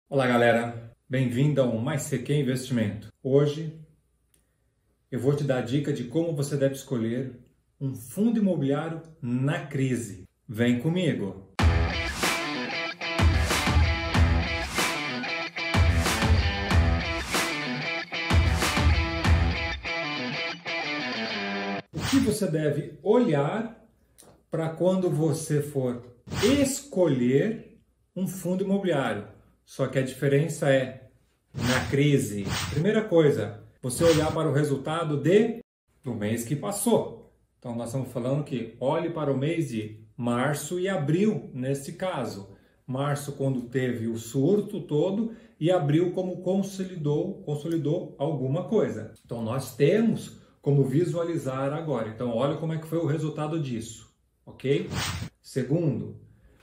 Olá galera, bem-vindo ao Mais CQ Investimento. Hoje eu vou te dar a dica de como você deve escolher um fundo imobiliário na crise. Vem comigo! O que você deve olhar para quando você for escolher um fundo imobiliário? Só que a diferença é na crise. Primeira coisa, você olhar para o resultado do mês que passou. Então nós estamos falando que olhe para o mês de março e abril, neste caso. Março quando teve o surto todo e abril como consolidou alguma coisa. Então nós temos como visualizar agora. Então olha como é que foi o resultado disso, ok? Segundo,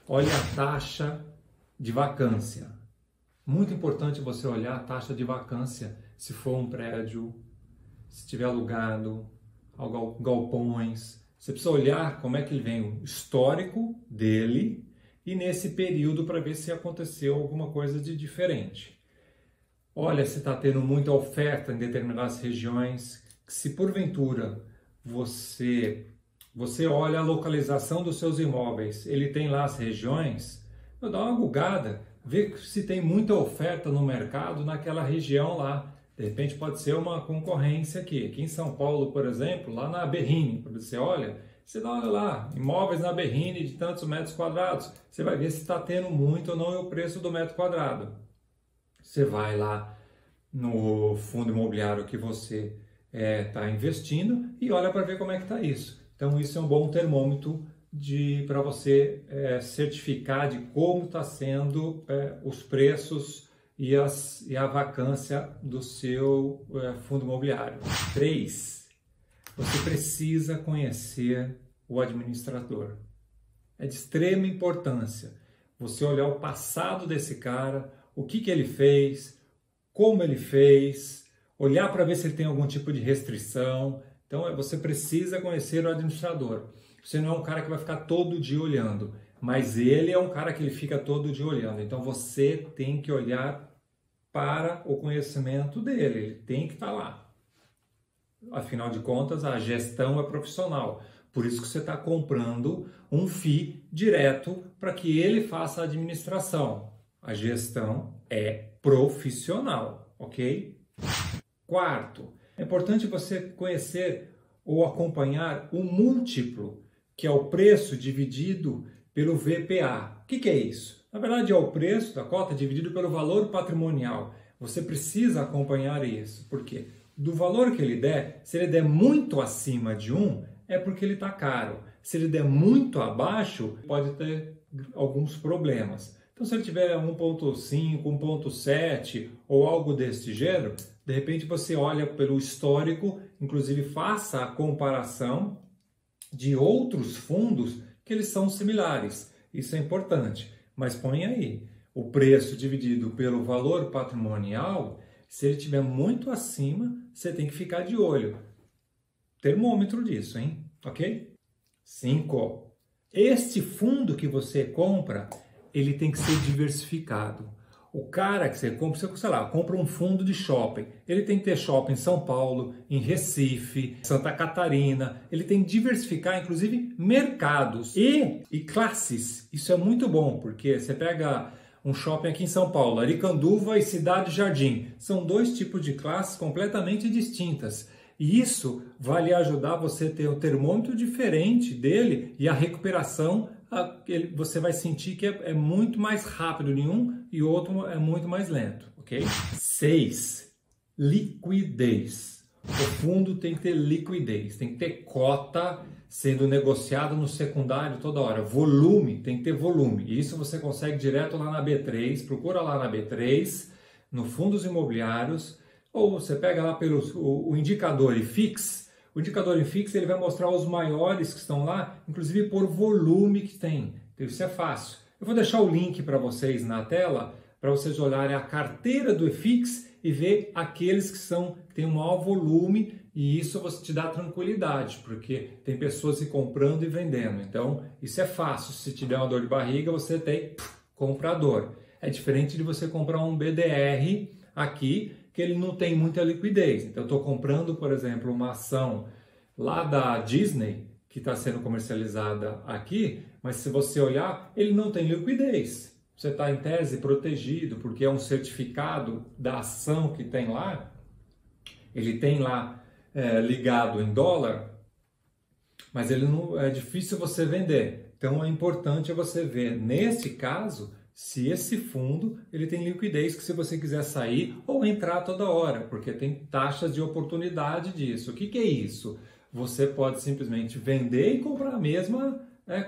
olhe a taxa de vacância. Muito importante você olhar a taxa de vacância, se for um prédio, se estiver alugado, galpões. Você precisa olhar como é que ele vem o histórico dele e nesse período para ver se aconteceu alguma coisa de diferente. Olha se está tendo muita oferta em determinadas regiões, se porventura você olha a localização dos seus imóveis, ele tem lá as regiões, dá uma googada, vê se tem muita oferta no mercado naquela região lá. De repente pode ser uma concorrência aqui. Aqui em São Paulo, por exemplo, lá na Berrini, quando você olha, você dá olha lá, imóveis na Berrini de tantos metros quadrados. Você vai ver se está tendo muito ou não é o preço do metro quadrado. Você vai lá no fundo imobiliário que você está investindo e olha para ver como é que está isso. Então isso é um bom termômetro para você certificar de como está sendo os preços e a vacância do seu fundo imobiliário. 3. Você precisa conhecer o administrador. É de extrema importância você olhar o passado desse cara, o que ele fez, como ele fez, olhar para ver se ele tem algum tipo de restrição. Então você precisa conhecer o administrador. Você não é um cara que vai ficar todo dia olhando, mas ele é um cara que ele fica todo dia olhando. Então você tem que olhar para o conhecimento dele, ele tem que estar lá. Afinal de contas, a gestão é profissional. Por isso que você está comprando um FII direto para que ele faça a administração. A gestão é profissional, ok? 4. É importante você conhecer ou acompanhar o múltiplo, que é o preço dividido pelo VPA. O que é isso? Na verdade é o preço da cota dividido pelo valor patrimonial. Você precisa acompanhar isso. Por quê? Do valor que ele der, se ele der muito acima de 1, é porque ele está caro. Se ele der muito abaixo, pode ter alguns problemas. Então se ele tiver 1.5, 1.7 ou algo desse gênero, de repente você olha pelo histórico, inclusive faça a comparação de outros fundos que eles são similares. Isso é importante. Mas põe aí, o preço dividido pelo valor patrimonial, se ele estiver muito acima, você tem que ficar de olho. Termômetro disso, hein? Ok? 5. Este fundo que você compra, ele tem que ser diversificado. O cara que você compra, sei lá, compra um fundo de shopping. Ele tem que ter shopping em São Paulo, em Recife, Santa Catarina. Ele tem que diversificar, inclusive, mercados e classes. Isso é muito bom, porque você pega um shopping aqui em São Paulo, Aricanduva e Cidade Jardim. São dois tipos de classes completamente distintas. E isso vai lhe ajudar você a ter um termômetro diferente dele e a recuperação você vai sentir que é muito mais rápido em um e o outro é muito mais lento, ok? 6. Liquidez. O fundo tem que ter liquidez, tem que ter cota sendo negociada no secundário toda hora. Volume, tem que ter volume. E isso você consegue direto lá na B3, procura lá na B3, no fundos imobiliários, ou você pega lá o indicador IFIX. O indicador IFIX ele vai mostrar os maiores que estão lá, inclusive por volume que tem. Então, isso é fácil. Eu vou deixar o link para vocês na tela, para vocês olharem a carteira do IFIX e ver aqueles que têm um maior volume, e isso você te dá tranquilidade, porque tem pessoas se comprando e vendendo. Então, isso é fácil. Se tiver uma dor de barriga, você tem comprador. É diferente de você comprar um BDR aqui, que ele não tem muita liquidez. Então eu estou comprando, por exemplo, uma ação lá da Disney, que está sendo comercializada aqui, mas se você olhar, ele não tem liquidez. Você está em tese protegido, porque é um certificado da ação que tem lá, ele tem lá ligado em dólar, mas ele não é difícil você vender. Então é importante você ver, nesse caso, se esse fundo ele tem liquidez que se você quiser sair ou entrar toda hora, porque tem taxas de oportunidade disso. O que que é isso? Você pode simplesmente vender e comprar a mesma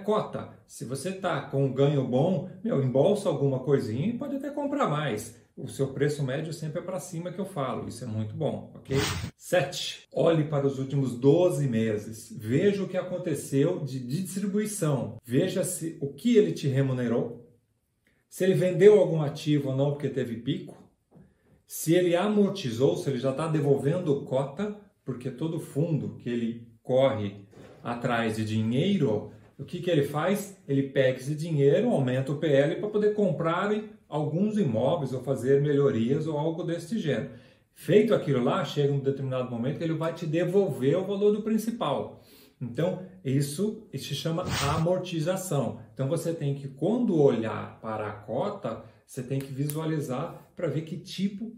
cota. Se você está com um ganho bom, embolsa alguma coisinha e pode até comprar mais. O seu preço médio sempre é para cima que eu falo, isso é muito bom, ok? 7. Olhe para os últimos 12 meses, veja o que aconteceu de distribuição, veja se o que ele te remunerou, se ele vendeu algum ativo ou não porque teve pico, se ele amortizou, se ele já está devolvendo cota, porque todo fundo que ele corre atrás de dinheiro, o que que ele faz? Ele pega esse dinheiro, aumenta o PL para poder comprar alguns imóveis ou fazer melhorias ou algo desse gênero. Feito aquilo lá, chega um determinado momento que ele vai te devolver o valor do principal. Então, isso se chama amortização. Então, você tem que, quando olhar para a cota, você tem que visualizar para ver que tipo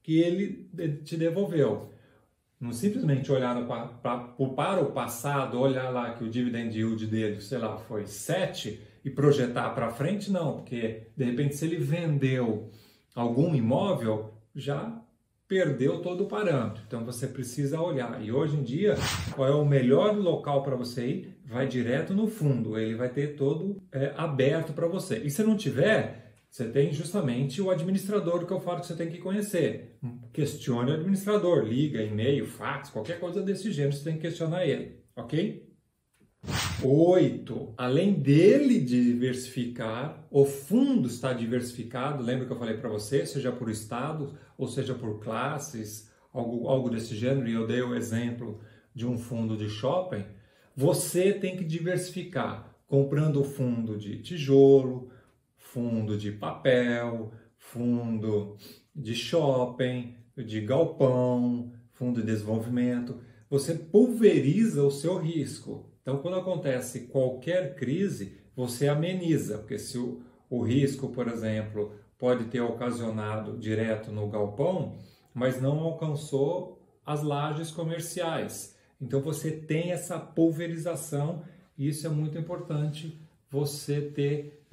que ele te devolveu. Não simplesmente olhar para o passado, olhar lá que o dividend yield dele, sei lá, foi 7 e projetar para frente, não, porque de repente se ele vendeu algum imóvel, já perdeu todo o parâmetro. Então você precisa olhar. E hoje em dia, qual é o melhor local para você ir? Vai direto no fundo, ele vai ter todo aberto para você. E se não tiver, você tem justamente o administrador que eu falo que você tem que conhecer. Questione o administrador, liga, e-mail, fax, qualquer coisa desse gênero, você tem que questionar ele, ok? 8. Além dele diversificar, o fundo está diversificado, lembra que eu falei para você, seja por estado ou seja por classes, algo desse gênero, e eu dei o exemplo de um fundo de shopping. Você tem que diversificar, comprando fundo de tijolo, fundo de papel, fundo de shopping, de galpão, fundo de desenvolvimento. Você pulveriza o seu risco. Então, quando acontece qualquer crise, você ameniza, porque se o risco, por exemplo, pode ter ocasionado direto no galpão, mas não alcançou as lajes comerciais. Então, você tem essa pulverização e isso é muito importante você ter,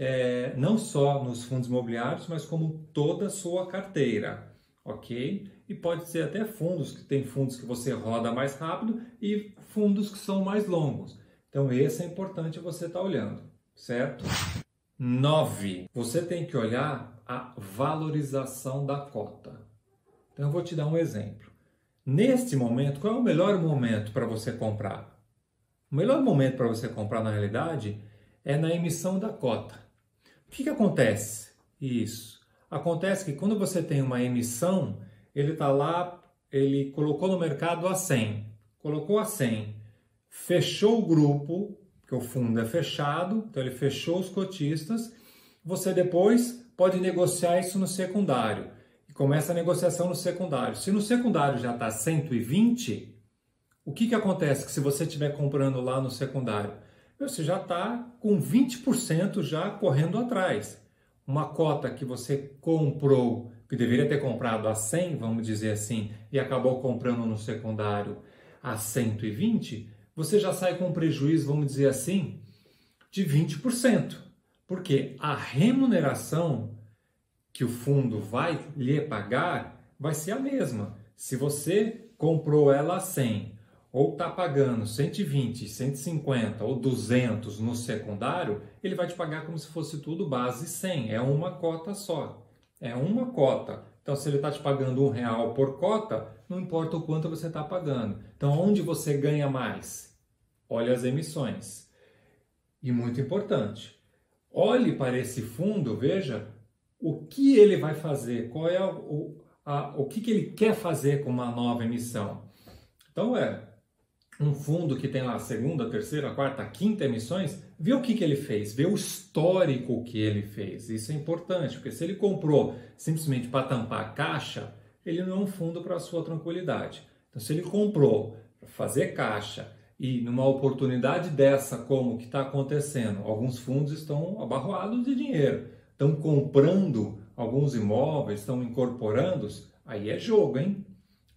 não só nos fundos imobiliários, mas como toda a sua carteira, ok? E pode ser até fundos, que tem fundos que você roda mais rápido e fundos que são mais longos. Então esse é importante você estar olhando, certo? 9. Você tem que olhar a valorização da cota. Então eu vou te dar um exemplo. Neste momento, qual é o melhor momento para você comprar? O melhor momento para você comprar, na realidade, é na emissão da cota. O que acontece? Isso. Acontece que quando você tem uma emissão, ele está lá, ele colocou no mercado a 100. Colocou a 100. Fechou o grupo, porque o fundo é fechado, então ele fechou os cotistas. Você depois pode negociar isso no secundário. E começa a negociação no secundário. Se no secundário já está 120, o que acontece que se você estiver comprando lá no secundário? Você já está com 20% já correndo atrás. Uma cota que você comprou, que deveria ter comprado a 100, vamos dizer assim, e acabou comprando no secundário a 120, você já sai com um prejuízo, vamos dizer assim, de 20%. Porque a remuneração que o fundo vai lhe pagar vai ser a mesma. Se você comprou ela a 100, ou está pagando 120, 150 ou 200 no secundário, ele vai te pagar como se fosse tudo base 100. É uma cota só. É uma cota. Então, se ele está te pagando R$1 por cota, não importa o quanto você está pagando. Então, onde você ganha mais? Olhe as emissões. E muito importante, olhe para esse fundo, veja o que ele vai fazer, qual é o que ele quer fazer com uma nova emissão. Então, um fundo que tem lá a segunda, terceira, quarta, quinta emissões, vê o que ele fez, vê o histórico que ele fez. Isso é importante, porque se ele comprou simplesmente para tampar a caixa, ele não é um fundo para a sua tranquilidade. Então, se ele comprou para fazer caixa e numa oportunidade dessa, como que está acontecendo, alguns fundos estão abarroados de dinheiro, estão comprando alguns imóveis, estão incorporando-os, aí é jogo, hein?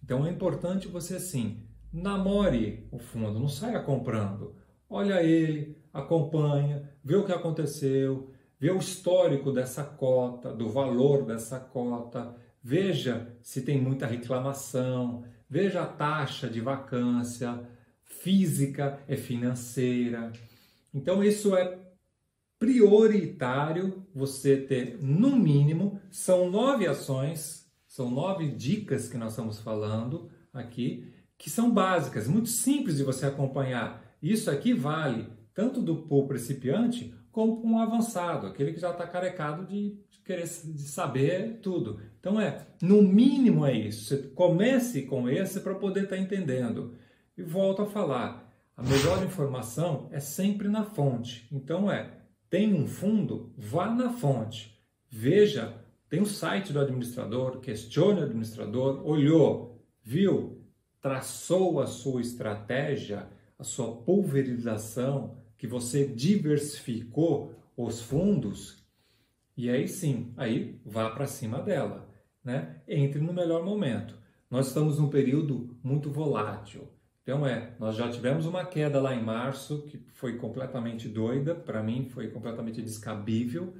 Então, é importante você, sim, namore o fundo, não saia comprando. Olha ele, acompanha, vê o que aconteceu, vê o histórico dessa cota, do valor dessa cota, veja se tem muita reclamação, veja a taxa de vacância, física e financeira. Então isso é prioritário você ter, no mínimo, são 9 ações, são 9 dicas que nós estamos falando aqui, que são básicas, muito simples de você acompanhar. Isso aqui vale tanto do principiante como para um avançado, aquele que já está carecado de querer de saber tudo. Então no mínimo é isso. Você comece com esse para poder estar entendendo. E volto a falar, a melhor informação é sempre na fonte. Então tem um fundo, vá na fonte. Veja, tem o site do administrador, questione o administrador, olhou, viu, traçou a sua estratégia, a sua pulverização, que você diversificou os fundos, e aí sim, aí vá para cima dela, né? Entre no melhor momento. Nós estamos num período muito volátil. Então nós já tivemos uma queda lá em março, que foi completamente doida, para mim foi completamente descabível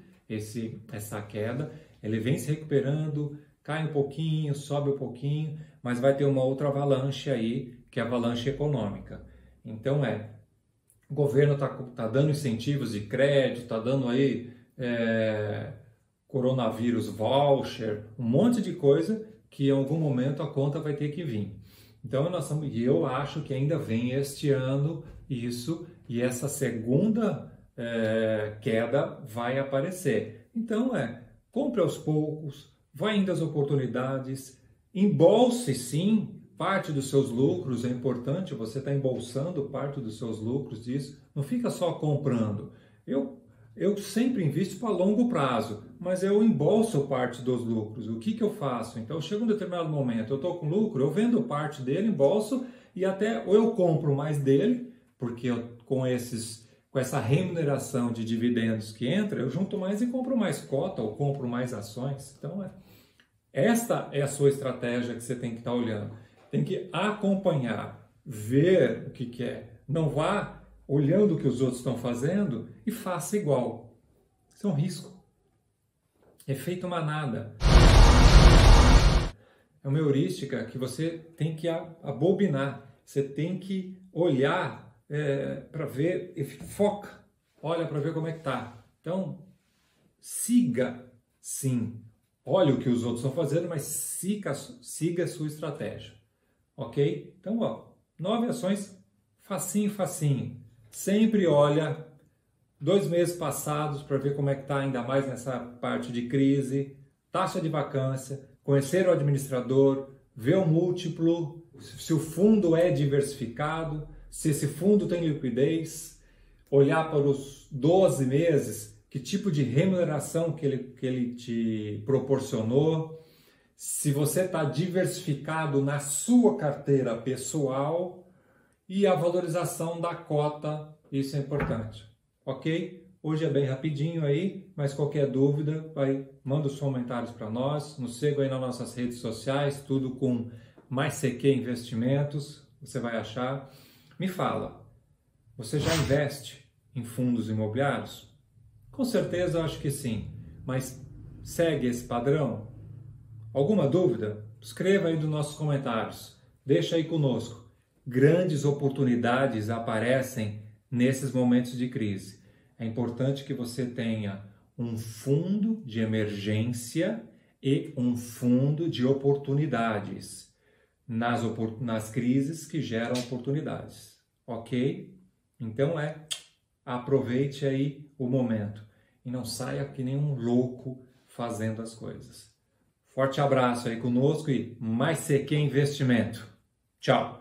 essa queda. Ele vem se recuperando, cai um pouquinho, sobe um pouquinho, mas vai ter uma outra avalanche aí, que é a avalanche econômica. Então o governo tá dando incentivos de crédito, está dando aí coronavírus voucher, um monte de coisa que em algum momento a conta vai ter que vir. Então eu acho que ainda vem este ano isso, e essa segunda queda vai aparecer. Então compre aos poucos, vá indo às oportunidades, embolse sim parte dos seus lucros, é importante você estar embolsando parte dos seus lucros disso, não fica só comprando. Eu sempre invisto para longo prazo, mas eu embolso parte dos lucros. O que eu faço? Então, chega um determinado momento, eu estou com lucro, eu vendo parte dele, embolso, e até ou eu compro mais dele, porque com essa remuneração de dividendos que entra, eu junto mais e compro mais cota ou compro mais ações. Então, esta é a sua estratégia que você tem que estar olhando. Tem que acompanhar, ver o que é. Não vá olhando o que os outros estão fazendo e faça igual. Isso é um risco. Efeito manada. É uma heurística que você tem que abobinar. Você tem que olhar para ver, foca, olha para ver como é que tá. Então, siga sim. Olhe o que os outros estão fazendo, mas siga a sua estratégia. Ok? Então, 9 ações, facinho, facinho. Sempre olha 2 meses passados para ver como é que está, ainda mais nessa parte de crise, taxa de vacância, conhecer o administrador, ver o múltiplo, se o fundo é diversificado, se esse fundo tem liquidez, olhar para os 12 meses, que tipo de remuneração que ele te proporcionou, se você está diversificado na sua carteira pessoal e a valorização da cota, isso é importante, ok? Hoje é bem rapidinho aí, mas qualquer dúvida, manda os comentários para nós, nos siga aí nas nossas redes sociais, tudo com Mais CQ Investimentos, você vai achar. Me fala, você já investe em fundos imobiliários? Com certeza eu acho que sim, mas segue esse padrão? Alguma dúvida? Escreva aí nos nossos comentários, deixa aí conosco. Grandes oportunidades aparecem nesses momentos de crise. É importante que você tenha um fundo de emergência e um fundo de oportunidades nas crises que geram oportunidades, ok? Então aproveite aí o momento e não saia que nem um louco fazendo as coisas. Forte abraço aí conosco e Mais CQ Investimento. Tchau!